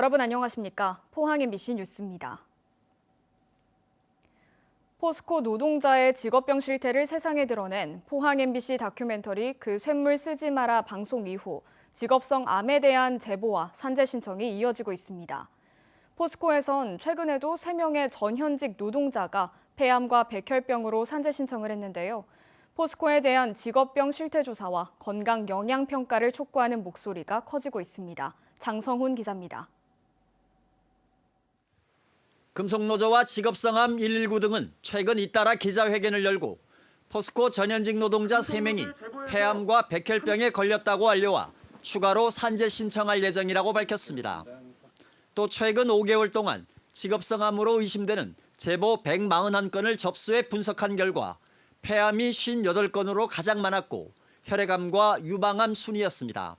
여러분 안녕하십니까? 포항 MBC 뉴스입니다. 포스코 노동자의 직업병 실태를 세상에 드러낸 포항 MBC 다큐멘터리 그 쇳물 쓰지 마라 방송 이후 직업성 암에 대한 제보와 산재 신청이 이어지고 있습니다. 포스코에선 최근에도 3명의 전현직 노동자가 폐암과 백혈병으로 산재 신청을 했는데요. 포스코에 대한 직업병 실태 조사와 건강 영양 평가를 촉구하는 목소리가 커지고 있습니다. 장성훈 기자입니다. 금속노조와 직업성암 119 등은 최근 잇따라 기자회견을 열고 포스코 전현직 노동자 3명이 폐암과 백혈병에 걸렸다고 알려와 추가로 산재 신청할 예정이라고 밝혔습니다. 또 최근 5개월 동안 직업성암으로 의심되는 제보 141건을 접수해 분석한 결과 폐암이 58건으로 가장 많았고 혈액암과 유방암 순이었습니다.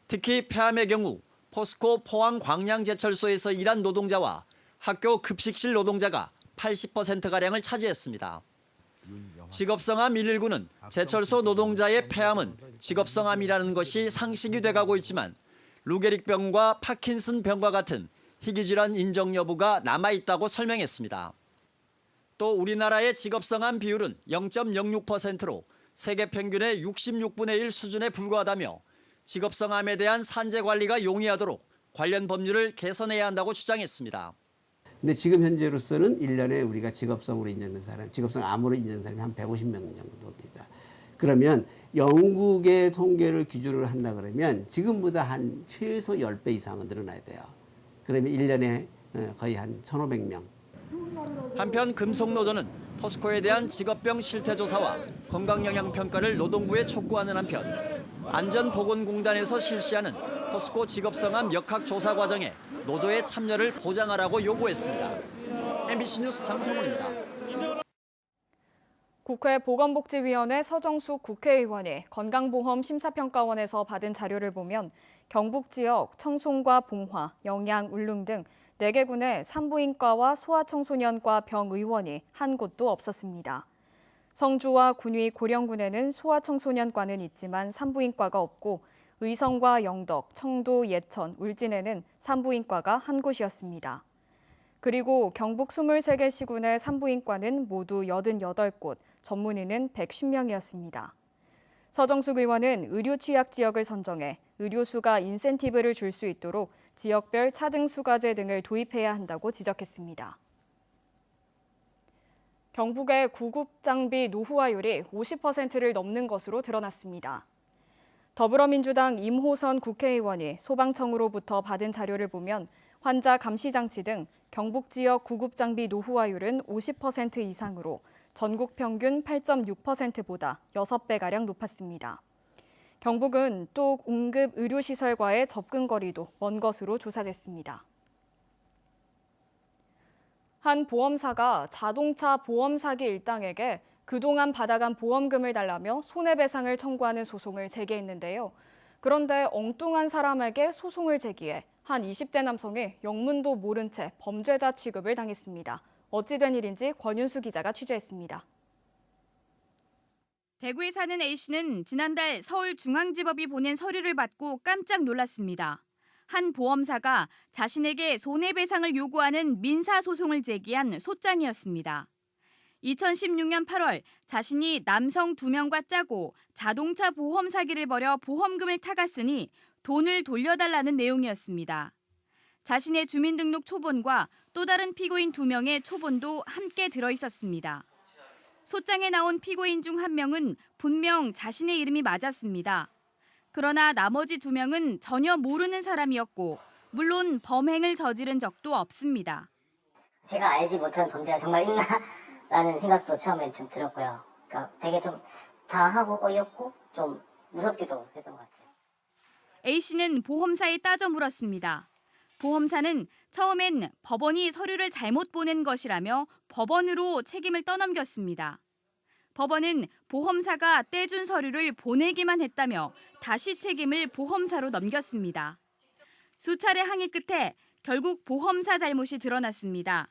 특히 폐암의 경우 포스코 포항 광양제철소에서 일한 노동자와 학교 급식실 노동자가 80%가량을 차지했습니다. 직업성암 119는 제철소 노동자의 폐암은 직업성암이라는 것이 상식이 돼가고 있지만 루게릭병과 파킨슨병과 같은 희귀질환 인정 여부가 남아있다고 설명했습니다. 또 우리나라의 직업성암 비율은 0.06%로 세계 평균의 66분의 1 수준에 불과하다며 직업성암에 대한 산재 관리가 용이하도록 관련 법률을 개선해야 한다고 주장했습니다. 근데 지금 현재로서는 1년에 우리가 직업성으로 인정된 사람, 직업성 암으로 인정된 사람이 한 150명 정도 됩니다. 그러면 영국의 통계를 기준으로 한다 그러면 지금보다 한 최소 10배 이상은 늘어나야 돼요. 그러면 1년에 거의 한 1,500명. 한편 금속노조는 포스코에 대한 직업병 실태조사와 건강영양평가를 노동부에 촉구하는 한편 안전보건공단에서 실시하는 포스코 직업성암 역학조사 과정에 노조의 참여를 보장하라고 요구했습니다. MBC 뉴스 장성훈입니다. 국회 보건복지위원회 서정숙 국회의원이 건강보험심사평가원에서 받은 자료를 보면 경북 지역 청송과 봉화, 영양, 울릉 등 4개 군의 산부인과와 소아청소년과 병의원이 한 곳도 없었습니다. 성주와 군위 고령군에는 소아청소년과는 있지만 산부인과가 없고 의성과 영덕, 청도, 예천, 울진에는 산부인과가 한 곳이었습니다. 그리고 경북 23개 시군의 산부인과는 모두 88곳, 전문의는 110명이었습니다. 서정숙 의원은 의료 취약 지역을 선정해 의료수가 인센티브를 줄 수 있도록 지역별 차등 수가제 등을 도입해야 한다고 지적했습니다. 경북의 구급 장비 노후화율이 50%를 넘는 것으로 드러났습니다. 더불어민주당 임호선 국회의원이 소방청으로부터 받은 자료를 보면 환자 감시장치 등 경북 지역 구급 장비 노후화율은 50% 이상으로 전국 평균 8.6%보다 6배가량 높았습니다. 경북은 또 응급 의료시설과의 접근 거리도 먼 것으로 조사됐습니다. 한 보험사가 자동차 보험 사기 일당에게 그동안 받아간 보험금을 달라며 손해배상을 청구하는 소송을 제기했는데요. 그런데 엉뚱한 사람에게 소송을 제기해 한 20대 남성이 영문도 모른 채 범죄자 취급을 당했습니다. 어찌 된 일인지 권윤수 기자가 취재했습니다. 대구에 사는 A씨는 지난달 서울중앙지법이 보낸 서류를 받고 깜짝 놀랐습니다. 한 보험사가 자신에게 손해배상을 요구하는 민사소송을 제기한 소장이었습니다. 2016년 8월 자신이 남성 2명과 짜고 자동차 보험 사기를 벌여 보험금을 타갔으니 돈을 돌려달라는 내용이었습니다. 자신의 주민등록 초본과 또 다른 피고인 2명의 초본도 함께 들어있었습니다. 소장에 나온 피고인 중 1명은 분명 자신의 이름이 맞았습니다. 그러나 나머지 2명은 전혀 모르는 사람이었고 물론 범행을 저지른 적도 없습니다. 제가 알지 못하는 범죄가 정말 있나? 라는 생각도 처음에 좀 들었고요. 그러니까 되게 좀 당하고 어이없고 좀 무섭기도 했던 것 같아요. A씨는 보험사에 따져 물었습니다. 보험사는 처음엔 법원이 서류를 잘못 보낸 것이라며 법원으로 책임을 떠넘겼습니다. 법원은 보험사가 떼준 서류를 보내기만 했다며 다시 책임을 보험사로 넘겼습니다. 수차례 항의 끝에 결국 보험사 잘못이 드러났습니다.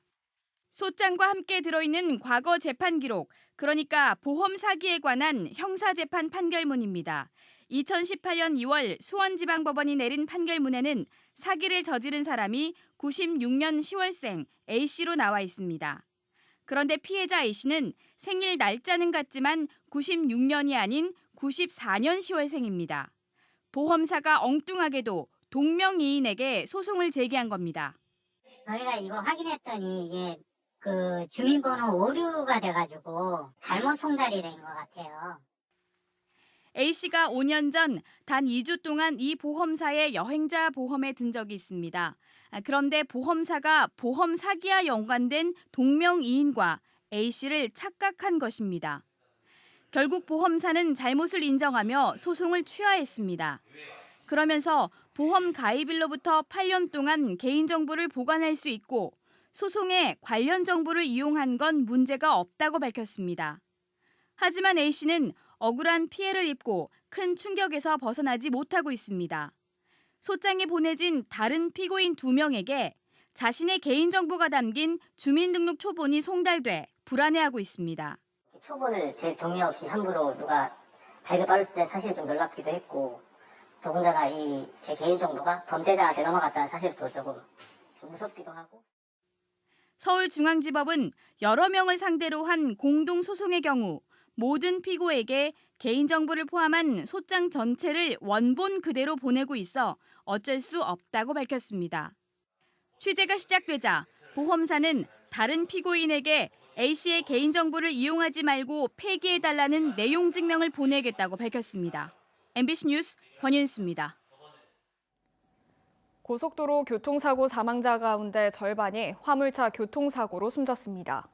소장과 함께 들어있는 과거 재판 기록, 그러니까 보험 사기에 관한 형사재판 판결문입니다. 2018년 2월 수원지방법원이 내린 판결문에는 사기를 저지른 사람이 96년 10월생 A씨로 나와 있습니다. 그런데 피해자 A씨는 생일 날짜는 같지만 96년이 아닌 94년 10월생입니다. 보험사가 엉뚱하게도 동명이인에게 소송을 제기한 겁니다. 저희가 이거 확인했더니 이게 그 주민번호 오류가 돼가지고 잘못 송달이 된 것 같아요. A씨가 5년 전 단 2주 동안 이 보험사의 여행자 보험에 든 적이 있습니다. 그런데 보험사가 보험 사기와 연관된 동명이인과 A씨를 착각한 것입니다. 결국 보험사는 잘못을 인정하며 소송을 취하했습니다. 그러면서 보험 가입일로부터 8년 동안 개인정보를 보관할 수 있고 소송에 관련 정보를 이용한 건 문제가 없다고 밝혔습니다. 하지만 A씨는 억울한 피해를 입고 큰 충격에서 벗어나지 못하고 있습니다. 소장이 보내진 다른 피고인 2명에게 자신의 개인정보가 담긴 주민등록 초본이 송달돼 불안해하고 있습니다. 초본을 제 동의 없이 함부로 누가 발급받을 때 사실 좀 놀랍기도 했고 더군다나 이 제 개인정보가 범죄자한테 넘어갔다는 사실도 조금 좀 무섭기도 하고. 서울중앙지법은 여러 명을 상대로 한 공동소송의 경우 모든 피고에게 개인정보를 포함한 소장 전체를 원본 그대로 보내고 있어 어쩔 수 없다고 밝혔습니다. 취재가 시작되자 보험사는 다른 피고인에게 A씨의 개인정보를 이용하지 말고 폐기해달라는 내용 증명을 보내겠다고 밝혔습니다. MBC 뉴스 권윤수입니다. 고속도로 교통사고 사망자 가운데 절반이 화물차 교통사고로 숨졌습니다.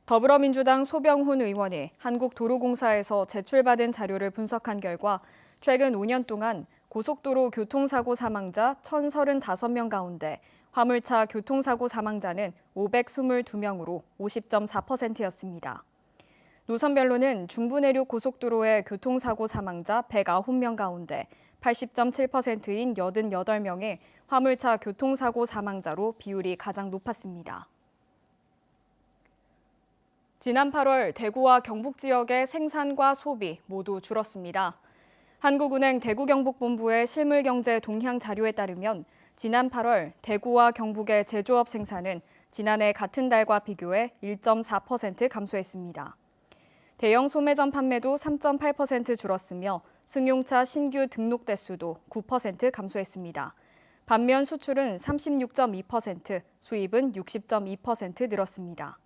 더불어민주당 소병훈 의원이 한국도로공사에서 제출받은 자료를 분석한 결과 최근 5년 동안 고속도로 교통사고 사망자 1,035명 가운데 화물차 교통사고 사망자는 522명으로 50.4%였습니다. 노선별로는 중부내륙 고속도로의 교통사고 사망자 109명 가운데 80.7%인 88명의 화물차 교통사고 사망자로 비율이 가장 높았습니다. 지난 8월 대구와 경북 지역의 생산과 소비 모두 줄었습니다. 한국은행 대구경북본부의 실물경제 동향 자료에 따르면 지난 8월 대구와 경북의 제조업 생산은 지난해 같은 달과 비교해 1.4% 감소했습니다. 대형 소매점 판매도 3.8% 줄었으며 승용차 신규 등록 대수도 9% 감소했습니다. 반면 수출은 36.2%, 수입은 60.2% 늘었습니다.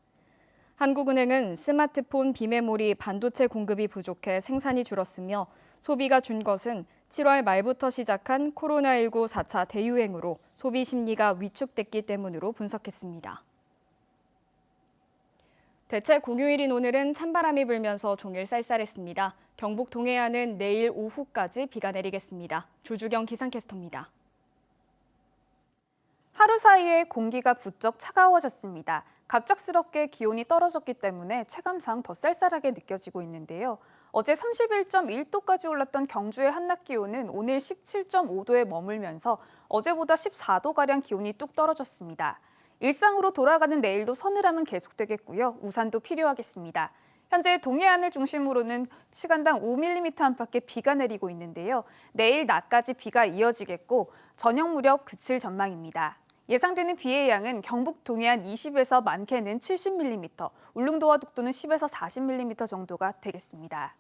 한국은행은 스마트폰 비메모리 반도체 공급이 부족해 생산이 줄었으며 소비가 준 것은 7월 말부터 시작한 코로나19 4차 대유행으로 소비 심리가 위축됐기 때문으로 분석했습니다. 대체 공휴일인 오늘은 찬바람이 불면서 종일 쌀쌀했습니다. 경북 동해안은 내일 오후까지 비가 내리겠습니다. 조주경 기상캐스터입니다. 하루 사이에 공기가 부쩍 차가워졌습니다. 갑작스럽게 기온이 떨어졌기 때문에 체감상 더 쌀쌀하게 느껴지고 있는데요. 어제 31.1도까지 올랐던 경주의 한낮 기온은 오늘 17.5도에 머물면서 어제보다 14도가량 기온이 뚝 떨어졌습니다. 일상으로 돌아가는 내일도 서늘함은 계속되겠고요. 우산도 필요하겠습니다. 현재 동해안을 중심으로는 시간당 5mm 안팎의 비가 내리고 있는데요. 내일 낮까지 비가 이어지겠고 저녁 무렵 그칠 전망입니다. 예상되는 비의 양은 경북 동해안 20에서 많게는 70mm, 울릉도와 독도는 10에서 40mm 정도가 되겠습니다.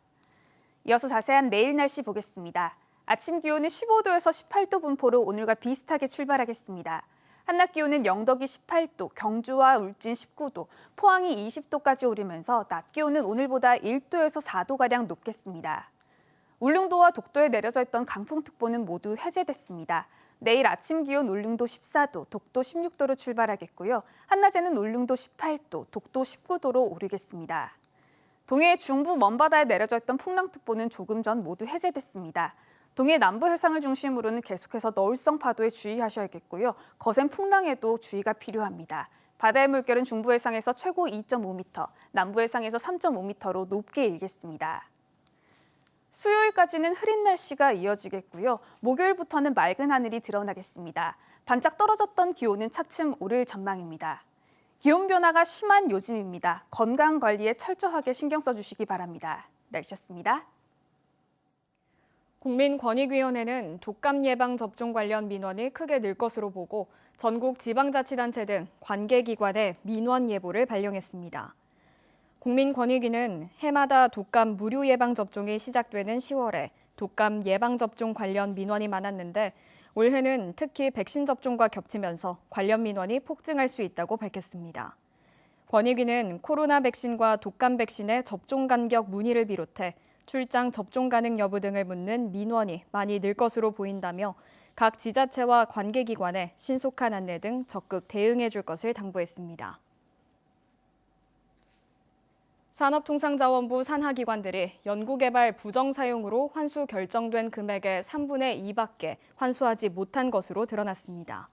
이어서 자세한 내일 날씨 보겠습니다. 아침 기온은 15도에서 18도 분포로 오늘과 비슷하게 출발하겠습니다. 한낮 기온은 영덕이 18도, 경주와 울진 19도, 포항이 20도까지 오르면서 낮 기온은 오늘보다 1도에서 4도가량 높겠습니다. 울릉도와 독도에 내려져 있던 강풍특보는 모두 해제됐습니다. 내일 아침 기온 울릉도 14도, 독도 16도로 출발하겠고요. 한낮에는 울릉도 18도, 독도 19도로 오르겠습니다. 동해 중부 먼바다에 내려져 있던 풍랑특보는 조금 전 모두 해제됐습니다. 동해 남부 해상을 중심으로는 계속해서 너울성 파도에 주의하셔야겠고요. 거센 풍랑에도 주의가 필요합니다. 바다의 물결은 중부 해상에서 최고 2.5m, 남부 해상에서 3.5m로 높게 일겠습니다. 수요일까지는 흐린 날씨가 이어지겠고요. 목요일부터는 맑은 하늘이 드러나겠습니다. 반짝 떨어졌던 기온은 차츰 오를 전망입니다. 기온 변화가 심한 요즘입니다. 건강 관리에 철저하게 신경 써주시기 바랍니다. 날씨였습니다. 국민권익위원회는 독감 예방 접종 관련 민원이 크게 늘 것으로 보고 전국 지방자치단체 등 관계기관에 민원 예보를 발령했습니다. 국민권익위는 해마다 독감 무료 예방 접종이 시작되는 10월에 독감 예방 접종 관련 민원이 많았는데 올해는 특히 백신 접종과 겹치면서 관련 민원이 폭증할 수 있다고 밝혔습니다. 권익위는 코로나 백신과 독감 백신의 접종 간격 문의를 비롯해 출장 접종 가능 여부 등을 묻는 민원이 많이 늘 것으로 보인다며 각 지자체와 관계기관에 신속한 안내 등 적극 대응해 줄 것을 당부했습니다. 산업통상자원부 산하기관들이 연구개발 부정사용으로 환수 결정된 금액의 3분의 2밖에 환수하지 못한 것으로 드러났습니다.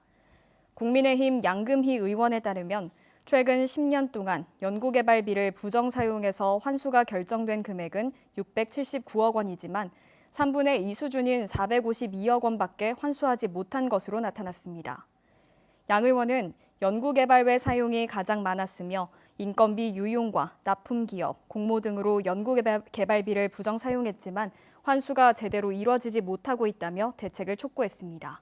국민의힘 양금희 의원에 따르면 최근 10년 동안 연구개발비를 부정사용해서 환수가 결정된 금액은 679억 원이지만 3분의 2 수준인 452억 원밖에 환수하지 못한 것으로 나타났습니다. 양 의원은 연구개발외 사용이 가장 많았으며 인건비 유용과 납품기업, 공모 등으로 연구개발비를 부정사용했지만 환수가 제대로 이뤄지지 못하고 있다며 대책을 촉구했습니다.